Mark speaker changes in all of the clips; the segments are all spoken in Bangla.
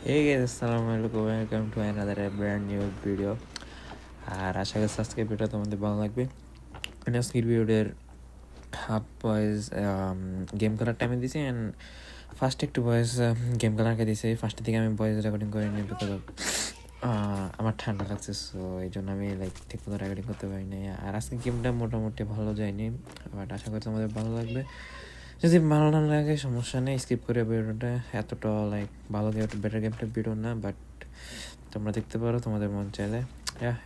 Speaker 1: Hey guys, Assalamualaikum. Welcome to another brand new video. আর আশা করছি আজকের ভিডিওটা তোমাদের ভালো লাগবে। আজকের ভিডিওর হাফ বয়েস গেম খেলার টাইমে দিছি অ্যান্ড ফার্স্ট একটু বয়েস গেম খেলারকে দিছি। ফার্স্টের দিকে আমি ভয়েস রেকর্ডিং করে নিই বিকজ আমার ঠান্ডা লাগছে, সো এই জন্য আমি ঠিক মতো রেকর্ডিং করতে পারিনি। আর আজকে গেমটা মোটামুটি ভালো যায়নি, বাট আশা করছি আমাদের ভালো লাগবে। যদি ভালো না লাগে সমস্যা নেই, স্কিপ করে ভিডিওটা। এতটা ভালো বেটার গেমটা ভিডিও না, বাট তোমরা দেখতে পারো তোমাদের মন চাইলে।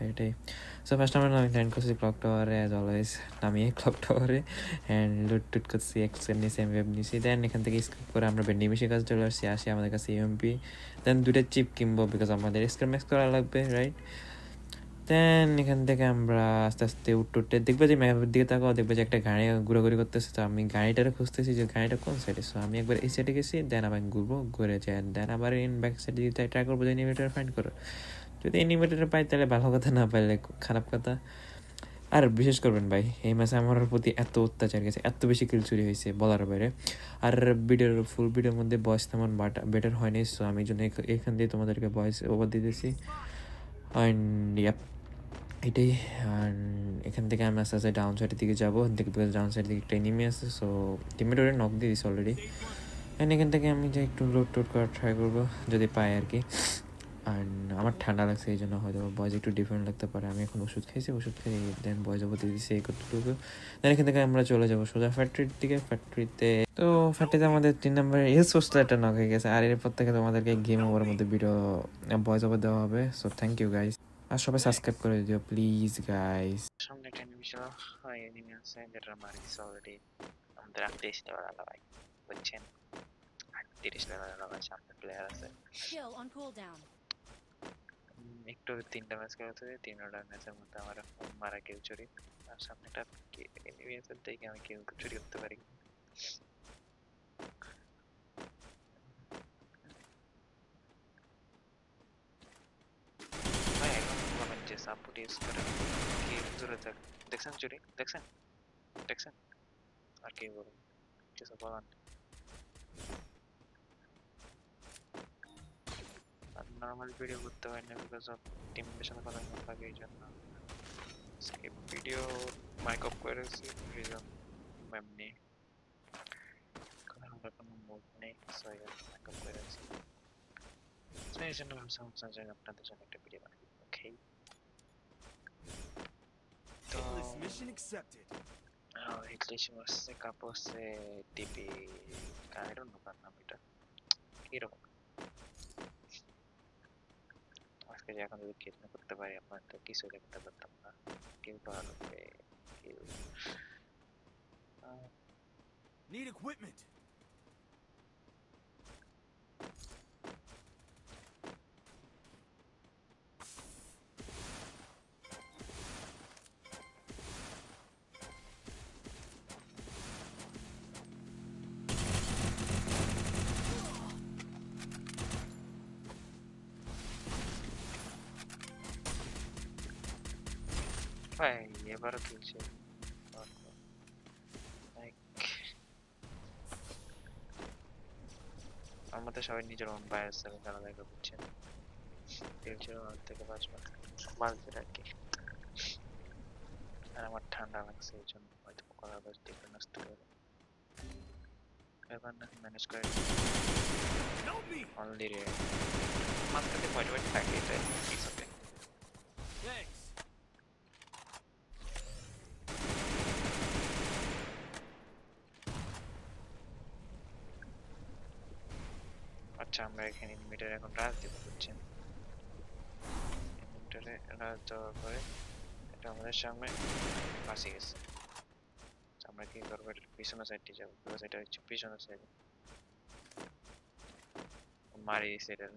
Speaker 1: এটাই। সো ফার্স্ট আমরা ল্যান্ড করছি ক্লক টাওয়ারে, অ্যাজ অলওয়েজ নামিয়ে ক্লক টাওয়ারে অ্যান্ড লুট টুট করছি, এক্সের নিচে এমওয়েব নিছি। দেন এখান থেকে স্কিপ করে আমরা বেন্ডিমিশির কাছে চলে আসি আমাদের কাছে ইউএমপি। দেন দুইটা চিপ কিনবো বিকজ আমাদের স্কোর ম্যাক্স করা লাগবে, রাইট? দেন এখান থেকে আমরা আস্তে আস্তে উঠতে দেখবে যে ম্যাপের দিকে তাকাও, দেখবে যে একটা গাড়ি ঘোরাঘুরি করতেছে। তো আমি গাড়িটারে খুঁজতেছি যে গাড়িটা কোন সাইডে। সো আমি একবার এই সাইডে গেছি, দেন আবার ঘুরবো, ঘুরে যাই, দেন আবার ইন ব্যাক সাইডে দিতে ট্রাই করবো যে এনিমেটার ফাইন্ড করো। যদি এনিমেটার পাই তাহলে ভালো কথা, না পাইলে খারাপ কথা। আর বিশেষ করবেন ভাই, এই মাসে আমার প্রতি এত অত্যাচার গেছে, এত বেশি কিল চুরি হয়েছে বলার বাইরে। আর ফুল ভিডিওর মধ্যে ভয়েস তেমন বেটার হয়নি, সো আমি জন্য এখান দিয়ে তোমাদেরকে ভয়েস ওভার দিতেছি। অ্যান্ড এটাই। আর এখান থেকে আমি আস্তে আস্তে ডাউন সাইডের দিকে যাবো, দেখবো ডাউন সাইডের দিকে একটা এনিমি আছে। সো টিমের ওরে নক দিয়ে দিস অলরেডি। অ্যান্ড এখান থেকে আমি যে একটু লোড টোড করার ট্রাই করবো যদি পাই আর কি। আর আমার ঠান্ডা লাগছে, এই জন্য হয়তো বয়েজ একটু ডিফারেন্ট লাগতে পারে। আমি এখন ওষুধ খাইছি, ওষুধ খেয়ে দেন বয়েজ অবধি দিয়েছি এই কতটুকু। দেন এখান থেকে আমরা চলে যাবো সোজা ফ্যাক্টরির দিকে। তো ফ্যাক্টরিতে আমাদের 3 নম্বরের পোস্টার একটা নক হয়ে গেছে। আর এরপর থেকে তোমাদেরকে গেম ওভারের মধ্যে ভিডিও বয়েজ ওভার দেওয়া হবে। সো থ্যাংক ইউ গাইস, আর সবাই সাবস্ক্রাইব করে দিও প্লিজ গাইস।
Speaker 2: সামনে একটা নিমিষও এনিমি আছে যেটা মারিস অলরেডি। আমাদের 38 লেভেল আলাভাই, বুঝছেন? 38 লেভেল আলাভাই সামনে প্লেয়ার আছে।
Speaker 3: Kill on cooldown.
Speaker 2: একটু 3টা ম্যাচ খেলতে 3টা ম্যাচের মধ্যে আমার মারা কিল চুরি। আর সামনে একটা এনিমি আছে, দেখি আমি কিল চুরি করতে পারি। ভাই এখন বলবেন যে সাপোর্ট ইউজ করে কি জোরে থাক, দেখছেন চুরি, দেখছেন দেখছেন আর কি বলবো, কিছু বলার নেই। আর নর্মাল ভিডিও করতে হয় না বিকজ অফ টিমের সাথে কথা না থাকে, এই জন্য স্কিপ ভিডিও মাইক অফ করে রেখেছি রিজন এমনি কথা কোনো মুড নেই, সো মাইক অফ করে রেখেছি। সো এই জন্য ভাবছিলাম যে আপনাদের জন্য একটা ভিডিও বানাই। ওকে, তো ইংলিশ মাসে কাপড়সে টিপি আই ডোন্ট নো কার নাম এটা কিরকম। আজকে যে এখন যদি কিল না করতে পারি আপনার তো কিছু লিখতে পারতাম না। কিল করা লাগবে, কিল।
Speaker 4: Need equipment.
Speaker 2: ভাই এবারও কিলছে, আমাদের সবাই নিজের ওন বায়াস আছে জানা দেখা বুঝছেন। কিলছিল ওর থেকে 5 মাস বাজবে আর কি। আর আমার ঠান্ডা লাগছে এই জন্য হয়তো কথা বলতে একটু নষ্ট করে এবার না ম্যানেজ করে অনলি রে মাঝখানে হোয়াইট থাকে, এটা ইটস ওকে।
Speaker 4: Thanks.
Speaker 2: আচ্ছা আমরা এখানে মিটার এখন রাজ দিব বুঝছেন। মিটারে রাজ দেওয়ার পরে এটা আমাদের সামনে ফাঁসি গেছে। আমরা কি করবো, এটা পিছনের সাইডে যাবো বিকজ এটা হচ্ছে পিছনের সাইডে মারি দিছে, এটা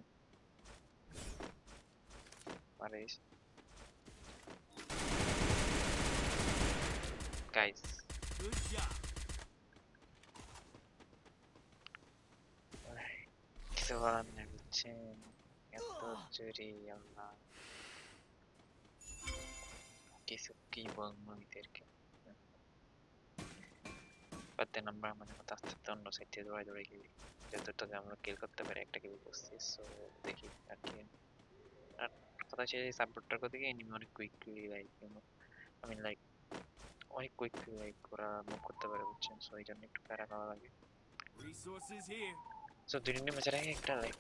Speaker 2: মারি দিছে গাইস।
Speaker 4: Good job.
Speaker 2: কিছু করার নেই বুঝছেন, এত চুরি আল্লাহ, কিছু কি বলবো এদেরকে। বাট দেন আমরা মানে আস্তে আস্তে অন্য সাইড থেকে দৌড়াই দৌড়াই গেলি যতটা আমরা কিল করতে পারি একটা কিল করছি সো দেখি আর কি আর কথা হচ্ছে সাপোর্টার কথা কি এনিমি অনেক quickly like I mean like অনেক কুইকলি লাইক ওরা মুভ করতে পারে বুঝছেন সো এই জন্য একটু প্যারা খাওয়া লাগে
Speaker 4: Resources here.
Speaker 2: সো দুই দিনের ম্যাচের আগে একটা লাইক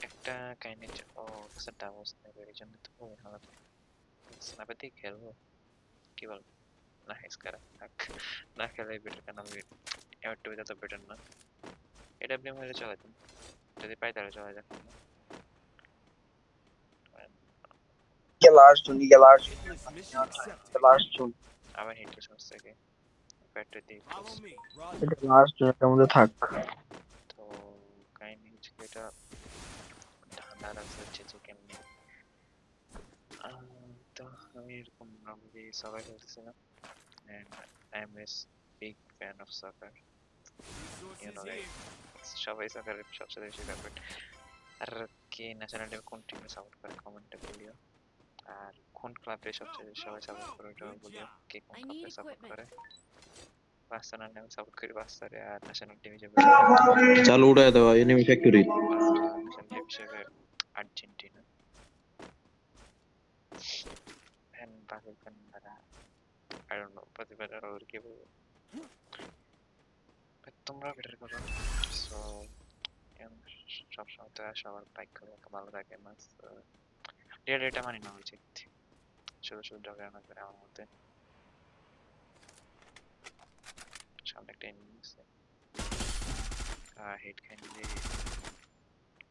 Speaker 2: একটা কাইন্ড ও কিছু ডাবলস নেবে এই জন্য তো খুবই ভালো স্ন্যাপের দিয়ে খেলবো কি বল না হেসকারা থাক না খেলাই বেটার কেন আমি এবার টু তো বেটার না এটা আপনি হলে চালাতেন যদি পাই তাহলে চলা যাক
Speaker 3: Get large zone, you get large zone.
Speaker 4: Hitless mission accepted.
Speaker 3: Get large zone.
Speaker 2: আবার হিটলেস হচ্ছে কি ব্যাটারি দিয়ে
Speaker 4: Follow me. Roger.
Speaker 3: এটা large zone এর মধ্যে থাক।
Speaker 2: তো কাহিনী হচ্ছে কি এটা ঠান্ডা লাগছে হচ্ছে যে কেমনি তো আমি এরকম নর্মালি সবাই খেলতেছিলাম and I am a big fan of soccer you
Speaker 4: Resources
Speaker 2: know
Speaker 4: here.
Speaker 2: সবাই সকারের সবচেয়ে বেশি ফেভারিট আর কে ন্যাশনাল টিম কোন টিমে সাপোর্ট করে কমেন্টে বলিও আর কোন ক্লাবে সবচেয়ে সবাই সাপোর্ট করে ওটাও বলিও কে কোন ক্লাবে সাপোর্ট করে বার্সেলোনা আমি সাপোর্ট করি বার্সারে আর ন্যাশনাল টিম হিসেবে
Speaker 5: চালু উড়ায় দেওয়া এনিমি ফ্যাক্টরি
Speaker 2: ন্যাশনাল টিম হিসেবে আর্জেন্টিনা and বাকি কান্নারা I don't know প্রতিবার আর কি বলবো But তোমরা বেটার করো সো সবসময় তো আর সবার বাইক করে ভালো থাকে মাস এটা মানি না উচিত শুধু শুধু ঝগড়া না করে আমার মতে সামনে একটা এনিমি আছে হেড খাই নিলে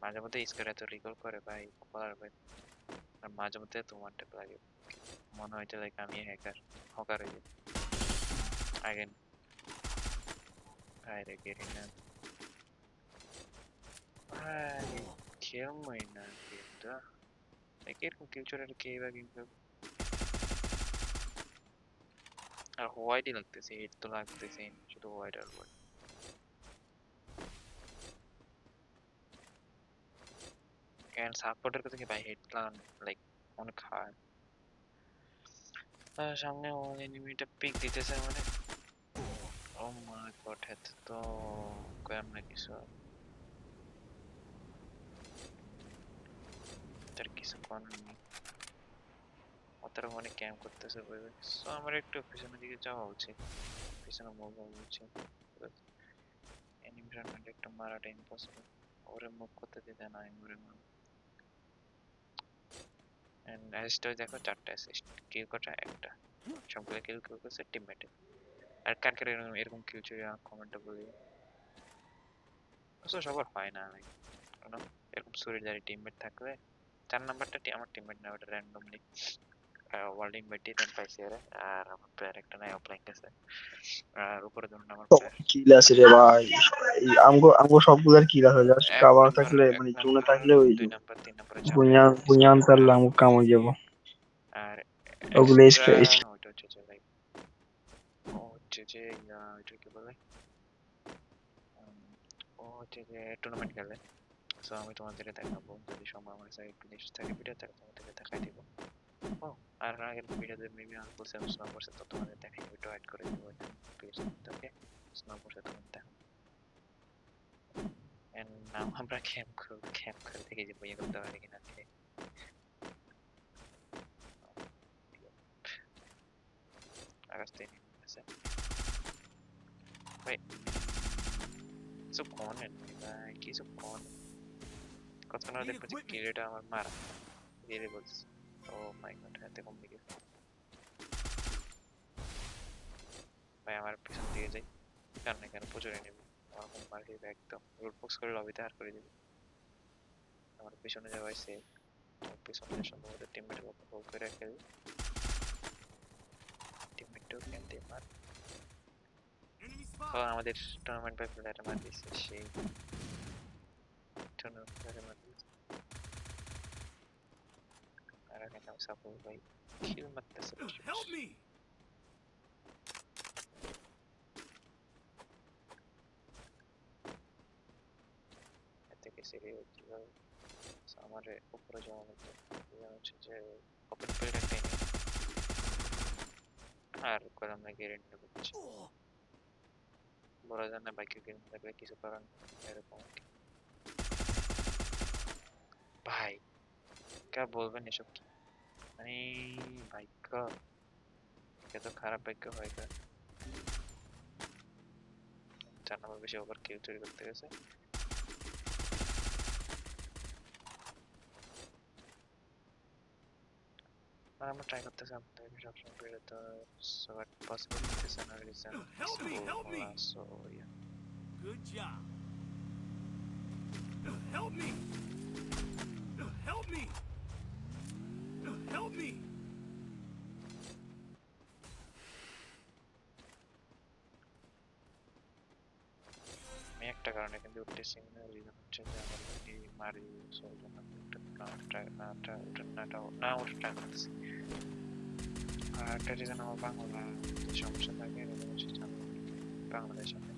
Speaker 2: মাঝে মধ্যে স্কোয়ার এত রিকল করে ভাই বলার ভাই আর মাঝে মধ্যে তোমার টাইপ লাগে মনে হয় যে লাইক আমি হ্যাকার হকার হয়ে যাই আগেন ভাই রে গেরি না ভাই খেলমই না গেমটা লাইক এরকম কিলচরের কে বা গেম আর হোয়াইটই লাগতেছে হিট তো লাগতেছে শুধু হোয়াইট আর হোয়াইট এন্ড সাপোর্টের কথা কি ভাই হিট লাগান লাইক অনেক হার্ড সামনে ও এনিমিটা পিক দিতেছে মানে ও মাই গড হেড তো কয়াম না কিছু তার কিছু করার নেই তারা অনেক ক্যাম্প করতেছে বলে সো আমার একটু পিছনের দিকে যাওয়া উচিত পিছনে মুভ হওয়া উচিত এনিমিশনমেন্ট একটা মারাটা ইম্পসিবল ওরে মুভ করতে দিতে না ওরে মুভ এন্ড অ্যাসিস্টও দেখো চারটা অ্যাসিস্ট কিল কটা একটা সবগুলো কিল করছে টিমমেটে আর কার কার এরকম কিল চুরি কমেন্টে বলি সো সবার হয় না লাইক এরকম সুরিদারি টিমমেট থাকলে 4 নাম্বারটা আমার টিমমেট না ওটা র্যান্ডমলি ওয়ার্ল্ড ইনভাইটে দেন পাইছি আর আমার প্লেয়ার একটা নাই অফলাইন গেছে আর উপরে ধরুন আমার
Speaker 3: কিল আছে রে ভাই। এই আমগো সবগুলার কিল আছে, জাস্ট কাভার থাকলে মানে জোনে থাকলে ওই
Speaker 2: 2 নাম্বার 3 নাম্বারে
Speaker 3: বুইয়ান তারলে আমগো কাম হয়ে যাবো।
Speaker 2: আর
Speaker 3: ওগুলো
Speaker 2: ওইটা হচ্ছে যে লাইক ও হচ্ছে যে এটা কি বলে ও হচ্ছে যে টুর্নামেন্ট খেলে সো আমি তোমাদেরকে দেখাবো যদি সময় আমার কাছে একটু লিস্ট থাকে ভিডিও তাহলে তোমাদেরকে দেখাই দিব ও আর আগের ভিডিওতে মেবি আমি বলছিলাম স্নো করছে তো তোমাদের দেখাই ভিডিও অ্যাড করে দেবো প্লিজ ওকে স্নো করছে তোমাদের দেখো এন্ড নাও আমরা ক্যাম্প করে দেখি যে বইয়ে করতে পারি কিনা আকাশ থেকে আছে ভাই কিছু কনেন ভাই কিছু কন কতক্ষণ আগে দেখবো যে কিলেটা আমার মারা দিয়ে বলছি ও মাই গড হাতে কম দিকে ভাই আমার পিছন দিকে যাই কারণ এখানে প্রচুর নেবে আমার হোম মার্কেট একদম রুট বক্স করে লবিতে আর করে দিবি আমার পিছনে যাওয়াই সেফ আমার পিছনে সম্ভবত টিমমেট হোল করে খেলবে টিমমেটও খেলতে পার
Speaker 4: Enemy
Speaker 2: ও
Speaker 4: spot.
Speaker 2: আমাদের টুর্নামেন্ট বাই প্লেয়ার মার দিচ্ছে সেই টুর্নামেন্ট প্লেয়ার মার দিচ্ছে আর এখানে আমি সাপোর্ট ভাই কিল মারতেছে
Speaker 4: Help me.
Speaker 2: থেকে সিরি কিভাবে আমার উপরে যাওয়া হতো হচ্ছে যে ওপেন ফিল্ড একটা আর কলাম না গ্যারেন্টি করছি বলা যায় না বাইকে কিনে থাকলে কিছু করার নেই, এরকম আর কি। ভাই কা বলবেন এসব কি, মানে ভাগ্য, এত খারাপ ভাগ্য হয় কা। 4 নম্বর বেশি ওভার কিল চুরি করতে গেছে। আর আমরা ট্রাই করতেছি আপনাদের সবসময় বেরোতে, সো বাট পসিবল হচ্ছে না, reason
Speaker 4: Help me!
Speaker 2: So yeah.
Speaker 4: Good job. Help me! Help me! Help me!
Speaker 2: আমি একটা কারণে কিন্তু উঠতেছি না, রিজন হচ্ছে যে আমার এই মারি সোল জন্য একটা না ওটা ট্রাই করতেছি। আর একটা রিজন আমার বাংলা যে সমস্যা থাকে, রিজন হচ্ছে যে আমি বাংলাদেশ আমি,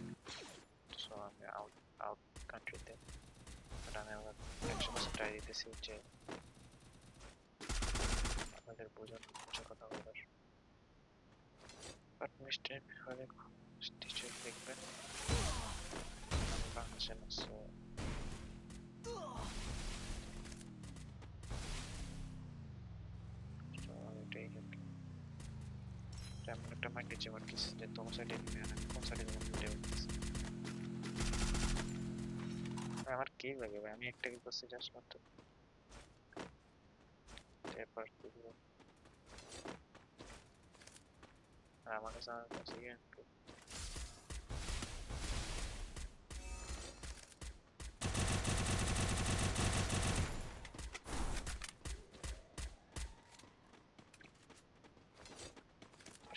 Speaker 2: সো আমি আউট আউট কান্ট্রিতে, বাট আমি আবার 100% ট্রাই দিতেছি যে আপনাদের বোঝার কথা বলার। বাট মিস্টেক হলে নিশ্চয়ই দেখবেন, আমি বাংলাদেশে না, সো এটাই আর কি। এমন একটা মাইন্ডে যে আমার কিছু যে তোমার সাইডে নিবে, আর আমি কোন সাইডে যাবো ভিডিও করতেছি। আমার কি লাগে ভাই, আমি একটা কি করছি জাস্ট মাত্র, এরপর কি বলবো? আর আমার কাছে ইয়ে আর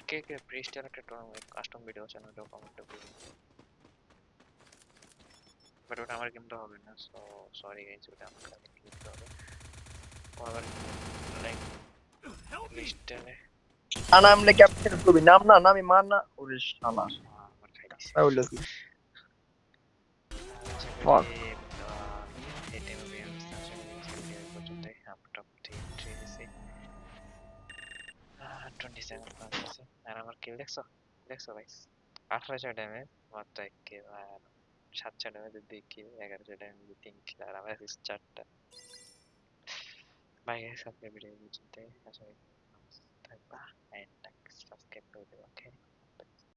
Speaker 2: কে কে প্রিস্টার একটা কাস্টম ভিডিও চ্যানেল ওটাও কমেন্টে করবেন, বাট ওটা আমার গেমটা হবে না, সো সরি গাইস, ওটা আমার খালি খেলতে হবে। ও আবার লাইক
Speaker 4: Help me!
Speaker 2: লিস্টে
Speaker 3: নামলে ক্যাপ্টেন করবি, নাম না, নামি মার না, ওরে শালা
Speaker 2: আমার খাই দিছে।
Speaker 3: তাহলে কি
Speaker 2: আশা
Speaker 3: Fuck.
Speaker 2: করি এই টাইমে বিয়ে অবস্থা, আশা করি আজকে ভিডিও এই পর্যন্তই। আমরা টপ 3 দিছি, 27 পয়েন্ট আছে। আর আমার কিল দেখছো, দেখছো ভাই, 1800 ড্যামেজ মাত্র 1 কিল, আর 700 ড্যামেজে 2 কিল, 1100 ড্যামেজে 3 কিল, আর আমার অ্যাসিস্ট 4টা। ভাই আজকে ভিডিও এই পর্যন্তই, আশা করি ভালো থাকবা, এন্ড সাবস্ক্রাইব করে দেবো, ওকে।